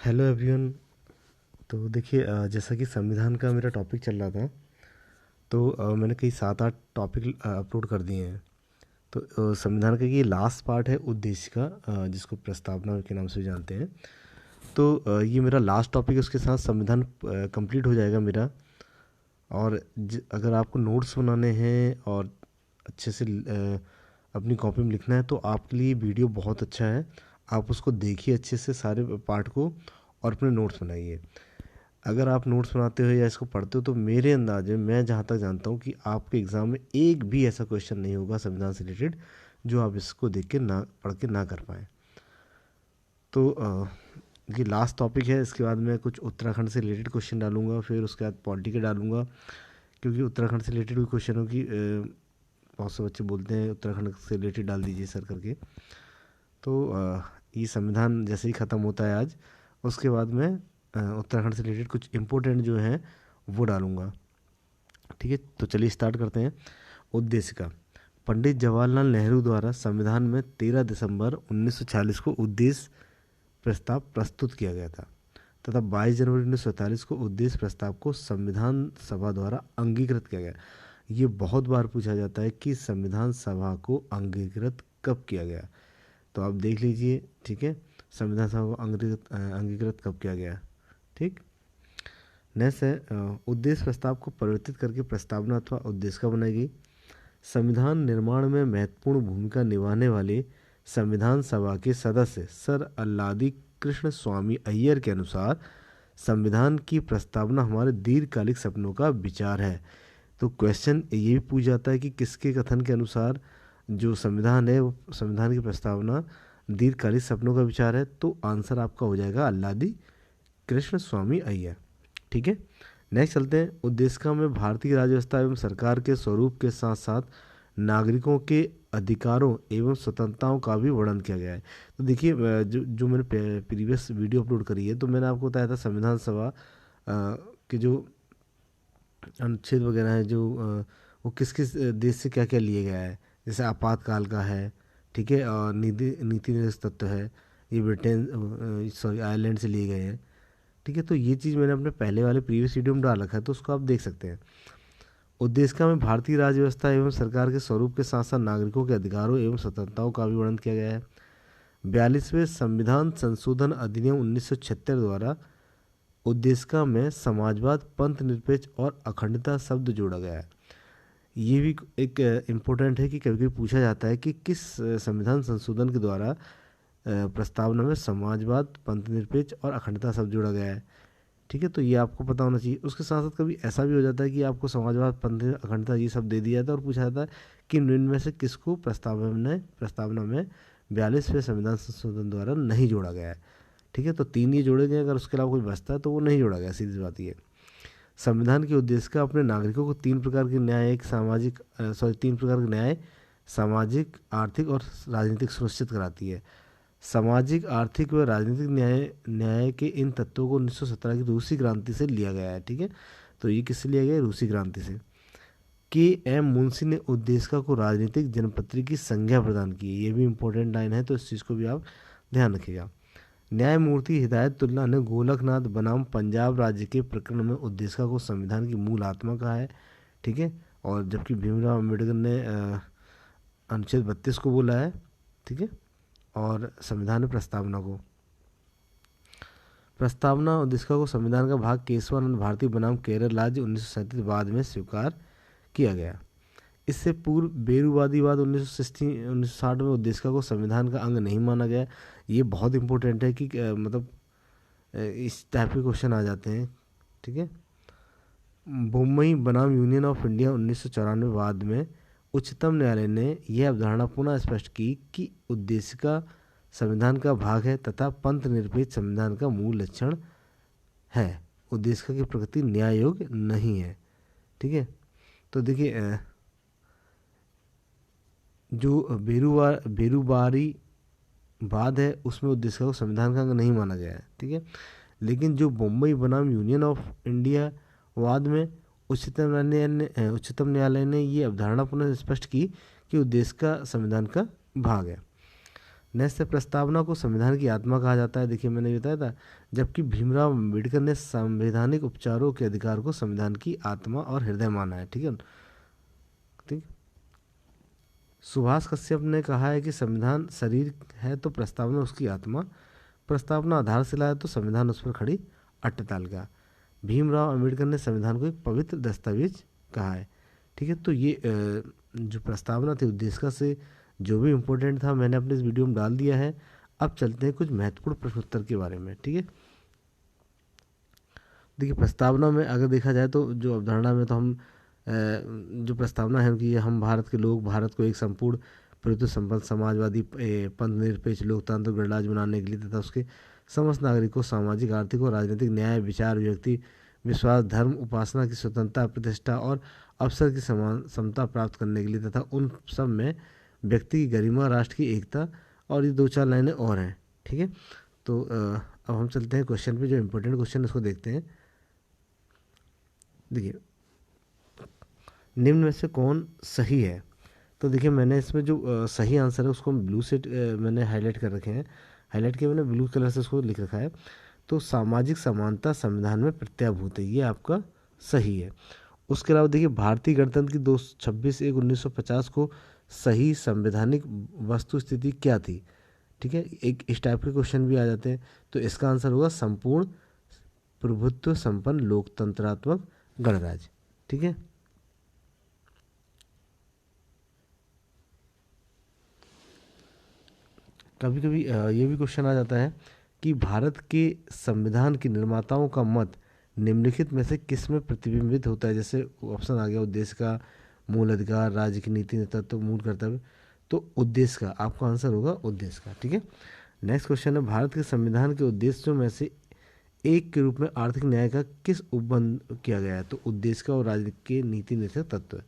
Hello everyone. तो देखिए, जैसा कि संविधान का मेरा टॉपिक चल रहा था, तो मैंने कई 7-8 टॉपिक अपलोड कर दिए हैं। तो संविधान का ये लास्ट पार्ट है उद्देश्य का, जिसको प्रस्तावना के नाम से भी जानते हैं। तो ये मेरा लास्ट टॉपिक है, उसके साथ संविधान कंप्लीट हो जाएगा मेरा। और अगर आपको नोट्स बनाने हैं और अच्छे से अपनी कॉपी में लिखना है, तो आपके लिए वीडियो बहुत अच्छा है। आप उसको देखिए अच्छे से सारे पार्ट को, और अपने नोट्स बनाइए। अगर आप नोट्स बनाते हो या इसको पढ़ते हो, तो मेरे अंदाजे में, मैं जहाँ तक जानता हूँ, कि आपके एग्ज़ाम में एक भी ऐसा क्वेश्चन नहीं होगा संविधान से रिलेटेड जो आप इसको देख के ना, पढ़ के ना कर पाएँ। तो ये लास्ट टॉपिक है। इसके बाद मैं कुछ उत्तराखंड से रिलेटेड क्वेश्चन डालूंगा, फिर उसके बाद पॉलिटी के डालूंगा, क्योंकि उत्तराखंड से रिलेटेड भी क्वेश्चनों की बहुत से बच्चे बोलते हैं उत्तराखंड से रिलेटेड डाल दीजिए सर करके। तो ये संविधान जैसे ही ख़त्म होता है आज, उसके बाद मैं उत्तराखंड से रिलेटेड कुछ इम्पोर्टेंट जो हैं वो डालूंगा। ठीक है, तो चलिए स्टार्ट करते हैं। उद्देश्य का, पंडित जवाहरलाल नेहरू द्वारा संविधान में 13 दिसंबर 1946 को उद्देश्य प्रस्ताव प्रस्तुत किया गया था, तथा 22 जनवरी 1947 को उद्देश्य प्रस्ताव को संविधान सभा द्वारा अंगीकृत किया गया। ये बहुत बार पूछा जाता है कि संविधान सभा को अंगीकृत कब किया गया, तो आप देख लीजिए। ठीक है, संविधान सभा को अंगीकृत कब किया गया। ठीक, नेक्स्ट है उद्देश्य प्रस्ताव को परिवर्तित करके प्रस्तावना अथवा उद्देशिका बनाई गई। संविधान निर्माण में महत्वपूर्ण भूमिका निभाने वाले संविधान सभा के सदस्य सर अल्लादी कृष्ण स्वामी अय्यर के अनुसार, संविधान की प्रस्तावना हमारे दीर्घकालिक सपनों का विचार है। तो क्वेश्चन ये भी पूछ जाता है कि किसके कथन के अनुसार जो संविधान है, वो संविधान की प्रस्तावना दीर्घकालिक सपनों का विचार है, तो आंसर आपका हो जाएगा अल्लादी कृष्ण स्वामी अय्यर। ठीक है, नेक्स्ट चलते हैं। उद्देशिका में भारतीय राज्य व्यवस्था एवं सरकार के स्वरूप के साथ साथ नागरिकों के अधिकारों एवं स्वतंत्रताओं का भी वर्णन किया गया है। तो देखिए, जो मैंने प्रीवियस वीडियो अपलोड करी है, तो मैंने आपको बताया था संविधान सभा के जो अनुच्छेद वगैरह है, जो वो किस किस देश से क्या क्या लिए गया है। जैसे आपातकाल का है, ठीक है, और नीति निर्देश तत्व है, ये ब्रिटेन आयरलैंड से लिए गए हैं। ठीक है, तो ये चीज़ मैंने अपने पहले वाले प्रीवियस वीडियो में डाल रखा है, तो उसको आप देख सकते हैं। उद्देशिका में भारतीय राज्य व्यवस्था एवं सरकार के स्वरूप के साथ साथ नागरिकों के अधिकारों एवं स्वतंत्रताओं का भी वर्णन किया गया है। 42वें संविधान संशोधन अधिनियम 1976 द्वारा उद्देशिका में समाजवाद, पंथ निरपेक्ष और अखंडता शब्द जोड़ा गया है। ये भी एक इम्पोर्टेंट है कि कभी कभी पूछा जाता है कि किस संविधान संशोधन के द्वारा प्रस्तावना में समाजवाद, पंथ निरपेक्ष और अखंडता शब्द जोड़ा गया है। ठीक है, तो ये आपको पता होना चाहिए। उसके साथ साथ कभी ऐसा भी हो जाता है कि आपको समाजवाद, पंथ, अखंडता ये सब दे दिया जाता है और पूछा जाता है कि इनमें से किसको प्रस्तावना में 42वें संविधान संशोधन द्वारा नहीं जोड़ा गया है। ठीक है, तो 3 ये जोड़े गए, अगर उसके अलावा कोई बचता है तो वो नहीं जोड़ा गया, सीधी बात ये। संविधान के उद्देश्य का अपने नागरिकों को 3 प्रकार के न्याय, 3 प्रकार के न्याय, सामाजिक, आर्थिक और राजनीतिक सुनिश्चित कराती है। सामाजिक, आर्थिक व राजनीतिक न्याय के इन तत्वों को 1917 की रूसी क्रांति से लिया गया है। ठीक है, तो ये किससे लिया गया है? रूसी क्रांति से। के एम मुंशी ने उद्देशिका को राजनीतिक जनपत्री की संज्ञा प्रदान की है। ये भी इंपॉर्टेंट लाइन है, तो इस चीज़ को भी आप ध्यान रखिएगा। न्यायमूर्ति हिदायतुल्लाह ने गोलकनाथ बनाम पंजाब राज्य के प्रकरण में उद्देशिका को संविधान की मूल आत्मा कहा है। ठीक है, और जबकि भीमराव अम्बेडकर ने अनुच्छेद 32 को बोला है। ठीक है, और संविधान में प्रस्तावना उद्देशिका को संविधान का भाग केशवानंद भारती बनाम केरल राज्य 1937 बाद में स्वीकार किया गया। इससे पूर्व बेरूवादीवाद 1960 में उद्देशिका को संविधान का अंग नहीं माना गया। ये बहुत इंपॉर्टेंट है कि मतलब इस टाइप के क्वेश्चन आ जाते हैं। ठीक है, बम्बई बनाम यूनियन ऑफ इंडिया 1994 बाद में उच्चतम न्यायालय ने यह अवधारणा पुनः स्पष्ट की कि उद्देशिका संविधान का भाग है तथा पंथ निरपेक्ष संविधान का मूल लक्षण है। उद्देशिका की प्रकृति न्याय योग्य नहीं है। ठीक है, तो देखिए, जो बेरूबारी बाद है उसमें उद्देशिका को संविधान का अंग नहीं माना गया है। ठीक है, लेकिन जो बम्बई बनाम यूनियन ऑफ इंडिया वाद में उच्चतम न्यायालय ने ये अवधारणा पुनः स्पष्ट की कि उद्देशिका संविधान का भाग है। नेक्स्ट है प्रस्तावना को संविधान की आत्मा कहा जाता है। देखिए मैंने बताया था, जबकि भीमराव अम्बेडकर ने संवैधानिक उपचारों के अधिकार को संविधान की आत्मा और हृदय माना है। ठीक है, ठीक। सुभाष कश्यप ने कहा है कि संविधान शरीर है तो प्रस्तावना उसकी आत्मा, प्रस्तावना आधारशिला है तो संविधान उस पर खड़ी अट्टताल का। भीमराव अम्बेडकर ने संविधान को एक पवित्र दस्तावेज कहा है। ठीक है, तो ये जो प्रस्तावना थी उद्देश्य से जो भी इम्पोर्टेंट था मैंने अपने इस वीडियो में डाल दिया है। अब चलते हैं कुछ महत्वपूर्ण प्रश्नोत्तर के बारे में। ठीक है, देखिए प्रस्तावना में अगर देखा जाए तो जो अवधारणा में तो हम जो प्रस्तावना है कि हम भारत के लोग भारत को एक संपूर्ण प्रभुत्व संपन्न समाजवादी पंथ निरपेक्ष लोकतांत्रिक गणराज्य बनाने के लिए तथा उसके समस्त नागरिकों सामाजिक आर्थिक और राजनीतिक न्याय विचार व्यक्ति विश्वास धर्म उपासना की स्वतंत्रता प्रतिष्ठा और अवसर की समान समता प्राप्त करने के लिए तथा उन सब में व्यक्ति की गरिमा राष्ट्र की एकता, और ये 2-4 लाइनें और हैं। ठीक है, तो अब हम चलते हैं क्वेश्चन पे। जो इम्पोर्टेंट क्वेश्चन उसको देखते हैं। देखिए निम्न में से कौन सही है? तो देखिए मैंने इसमें जो सही आंसर है उसको ब्लू से मैंने हाईलाइट कर रखे हैं, हाईलाइट किया मैंने ब्लू कलर से उसको लिख रखा है। तो सामाजिक समानता संविधान में प्रत्याभूत है, ये आपका सही है। उसके अलावा देखिए भारतीय गणतंत्र की 26/1/1950 को सही संवैधानिक वस्तु स्थिति क्या थी? ठीक है, एक इस टाइप के क्वेश्चन भी आ जाते हैं, तो इसका आंसर होगा संपूर्ण प्रभुत्व संपन्न लोकतंत्रात्मक गणराज्य। ठीक है, कभी कभी ये भी क्वेश्चन आ जाता है कि भारत के संविधान के निर्माताओं का मत निम्नलिखित में से किस में प्रतिबिंबित होता है? जैसे ऑप्शन आ गया उद्देश्य का, मूल अधिकार, राज्य की नीति नेतृत्व, मूल कर्तव्य। तो उद्देश्य का आपका आंसर होगा उद्देश्य का। ठीक है, नेक्स्ट क्वेश्चन है भारत के संविधान के उद्देश्यों में से एक के रूप में आर्थिक न्याय का किस उपबंध किया गया है? तो उद्देश्य का और राज्य के नीति नेतृत्व तत्व।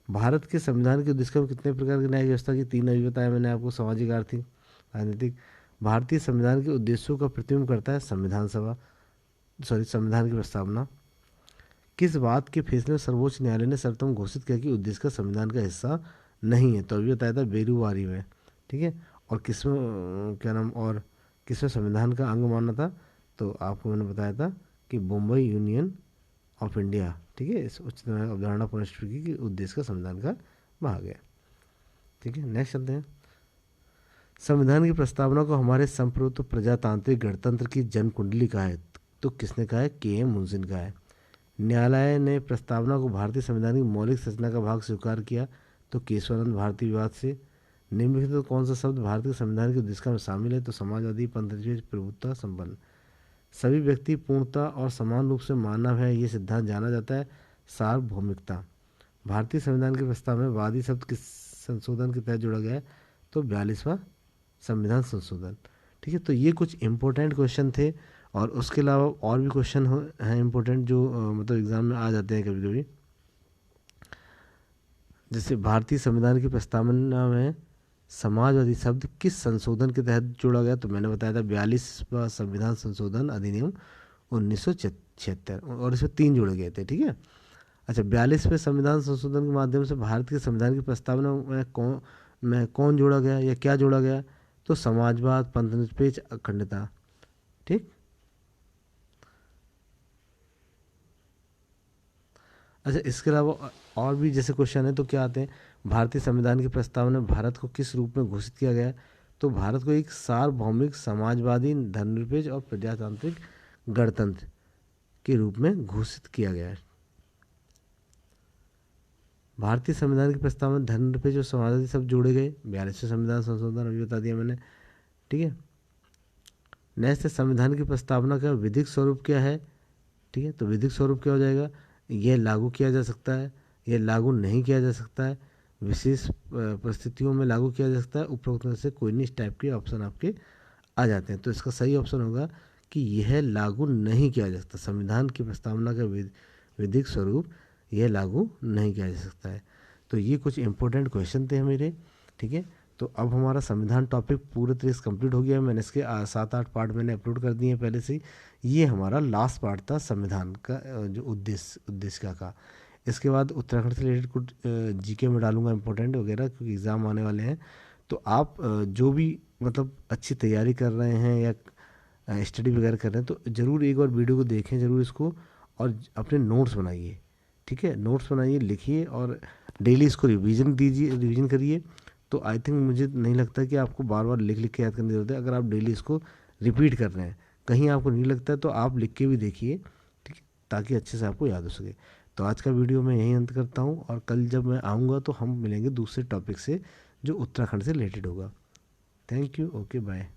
भारत के संविधान के उद्देश्य में कितने प्रकार की न्याय व्यवस्था की? 3 अभी बताया मैंने आपको, सामाजिक आर्थिक राजनीतिक। भारतीय संविधान के उद्देश्यों का प्रतिबिंब करता है संविधान की प्रस्तावना। किस बात के फैसले में सर्वोच्च न्यायालय ने सर्वोत्तम घोषित किया कि उद्देश्य का संविधान का हिस्सा नहीं है? तो अभी बताया था बेरूवारी में। ठीक है, और किसमें क्या नाम, और किसमें संविधान का अंग माना था? तो आपको मैंने बताया था कि बम्बई यूनियन ऑफ इंडिया। ठीक है, इस उच्च न्यायालय अवधारणा पुनष्ट की कि उद्देश्य का संविधान का भाग है। ठीक है, नेक्स्ट चलते हैं। संविधान की प्रस्तावना को हमारे संप्रभुत्व प्रजातांत्रिक गणतंत्र की जन्म कुंडली कहा है? तो किसने कहा है? के.एम. मुंशी ने कहा है। न्यायालय ने प्रस्तावना को भारतीय संविधान की मौलिक संरचना का भाग स्वीकार किया तो केशवानंद भारती विवाद से। निम्नलिखित तो कौन सा शब्द भारतीय संविधान के उद्देश्य में शामिल है? तो समाजवादी पंथ प्रभुत्व संपन्न। सभी व्यक्ति पूर्णता और समान रूप से मानव है, ये सिद्धांत जाना जाता है। सार्वभौमिकता। भारतीय संविधान के प्रस्ताव में वादी शब्द किस संशोधन के तहत जोड़ा गया है? तो 42वां संविधान संशोधन। ठीक है, तो ये कुछ इम्पोर्टेंट क्वेश्चन थे, और उसके अलावा और भी क्वेश्चन हैं इम्पोर्टेंट जो मतलब एग्जाम में आ जाते हैं कभी कभी। जैसे भारतीय संविधान की प्रस्तावना में समाजवादी शब्द किस संशोधन के तहत जोड़ा गया? तो मैंने बताया था 42वां संविधान संशोधन अधिनियम 1976, और इसमें 3 जोड़े गए थे। ठीक है, अच्छा 42वें संविधान संशोधन के माध्यम से भारत के संविधान की प्रस्तावना में कौन जोड़ा गया या क्या जोड़ा गया? तो समाजवाद, पंथनिरपेक्ष, अखंडता। ठीक, अच्छा इसके अलावा और भी जैसे क्वेश्चन है तो क्या आते हैं? भारतीय संविधान की प्रस्तावना में भारत को किस रूप में घोषित किया गया है? तो भारत को एक सार्वभौमिक समाजवादी धर्मनिरपेक्ष और प्रजातांत्रिक गणतंत्र के रूप में घोषित किया गया है। भारतीय संविधान की प्रस्तावना में धर्मनिरपेक्ष और समाजवादी शब्द जोड़े गए। 42वें संविधान संशोधन अभी बता दिया मैंने। ठीक है, नेक्स्ट संविधान की प्रस्तावना का विधिक स्वरूप क्या है? ठीक है, तो विधिक स्वरूप क्या हो जाएगा? यह लागू किया जा सकता है, यह लागू नहीं किया जा सकता है, विशेष परिस्थितियों में लागू किया जा सकता है, उपरोक्त में से कोई नहीं। इस टाइप के ऑप्शन आपके आ जाते हैं। तो इसका सही ऑप्शन होगा कि यह लागू नहीं किया जा सकता। संविधान की प्रस्तावना का विधिक स्वरूप यह लागू नहीं किया जा सकता है। तो ये कुछ इंपॉर्टेंट क्वेश्चन थे मेरे। ठीक है, तो अब हमारा संविधान टॉपिक पूरे तरीके से कंप्लीट हो गया है। मैंने इसके 7-8 पार्ट मैंने अपलोड कर दिए हैं पहले से ही। ये हमारा लास्ट पार्ट था संविधान का जो उद्देश्य का। इसके बाद उत्तराखंड से रिलेटेड कुछ जीके में डालूंगा इंपॉर्टेंट वगैरह, क्योंकि एग्ज़ाम आने वाले हैं। तो आप जो भी मतलब अच्छी तैयारी कर रहे हैं या स्टडी वगैरह कर रहे हैं तो ज़रूर एक बार वीडियो को देखें ज़रूर इसको, और अपने नोट्स बनाइए। ठीक है, नोट्स बनाइए, लिखिए और डेली इसको रिवीजन दीजिए, रिवीजन करिए। तो आई थिंक मुझे नहीं लगता कि आपको बार बार लिख लिख के याद करने की ज़रूरत है। अगर आप डेली इसको रिपीट कर रहे हैं, कहीं आपको नहीं लगता है तो आप लिख के भी देखिए, ठीक है, ताकि अच्छे से आपको याद हो सके। तो आज का वीडियो मैं यहीं अंत करता हूँ, और कल जब मैं आऊँगा तो हम मिलेंगे दूसरे टॉपिक से जो उत्तराखंड से रिलेटेड होगा। Thank you, okay, bye.